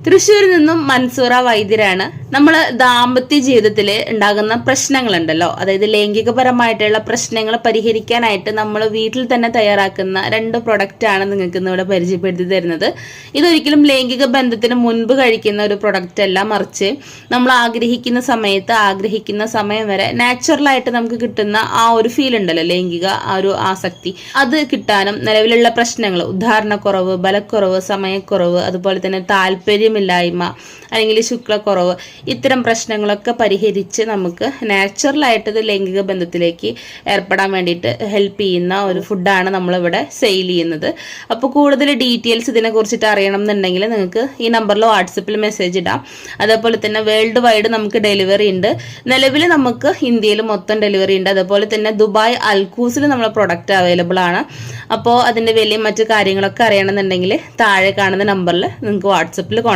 തൃശ്ശൂരിൽ നിന്നും മൻസൂറ വൈദ്യരാണ്. നമ്മൾ ദാമ്പത്യ ജീവിതത്തിൽ ഉണ്ടാകുന്ന പ്രശ്നങ്ങളുണ്ടല്ലോ, അതായത് ലൈംഗികപരമായിട്ടുള്ള പ്രശ്നങ്ങൾ പരിഹരിക്കാനായിട്ട് നമ്മൾ വീട്ടിൽ തന്നെ തയ്യാറാക്കുന്ന 2 പ്രൊഡക്റ്റ് ആണ് നിങ്ങൾക്ക് ഇന്നിവിടെ പരിചയപ്പെടുത്തി തരുന്നത്. ഇതൊരിക്കലും ലൈംഗിക ബന്ധത്തിന് മുൻപ് കഴിക്കുന്ന ഒരു പ്രൊഡക്റ്റ് അല്ല, മറിച്ച് നമ്മൾ ആഗ്രഹിക്കുന്ന സമയത്ത് ആഗ്രഹിക്കുന്ന സമയം വരെ നാച്ചുറലായിട്ട് നമുക്ക് കിട്ടുന്ന ആ ഒരു ഫീൽ ഉണ്ടല്ലോ, ലൈംഗിക ആ ഒരു ആസക്തി, അത് കിട്ടാനും നിലവിലുള്ള പ്രശ്നങ്ങൾ, ഉദാഹരണക്കുറവ്, ബലക്കുറവ്, സമയക്കുറവ്, അതുപോലെ തന്നെ താല്പര്യമില്ലായ്മ അല്ലെങ്കിൽ ശുക്ലക്കുറവ്, ഇത്തരം പ്രശ്നങ്ങളൊക്കെ പരിഹരിച്ച് നമുക്ക് നാച്ചുറലായിട്ട് ഇത് ലൈംഗിക ബന്ധത്തിലേക്ക് ഏർപ്പെടാൻ വേണ്ടിയിട്ട് ഹെൽപ്പ് ചെയ്യുന്ന ഒരു ഫുഡാണ് നമ്മളിവിടെ സെയിൽ ചെയ്യുന്നത്. അപ്പോൾ കൂടുതൽ ഡീറ്റെയിൽസ് ഇതിനെ കുറിച്ചിട്ട് അറിയണം എന്നുണ്ടെങ്കിൽ നിങ്ങൾക്ക് ഈ നമ്പറിൽ വാട്സപ്പിൽ മെസ്സേജ് ഇടാം. അതേപോലെ തന്നെ വേൾഡ് വൈഡ് നമുക്ക് ഡെലിവറി ഉണ്ട്. നിലവിൽ നമുക്ക് ഇന്ത്യയിൽ മൊത്തം ഡെലിവറി ഉണ്ട്. അതുപോലെ തന്നെ ദുബായ് അൽക്കൂസിൽ നമ്മളെ പ്രൊഡക്റ്റ് അവൈലബിൾ ആണ്. അപ്പോൾ അതിൻ്റെ വിലയും മറ്റു കാര്യങ്ങളൊക്കെ അറിയണമെന്നുണ്ടെങ്കിൽ താഴെ കാണുന്ന നമ്പറിൽ നിങ്ങൾക്ക് വാട്സപ്പിൽ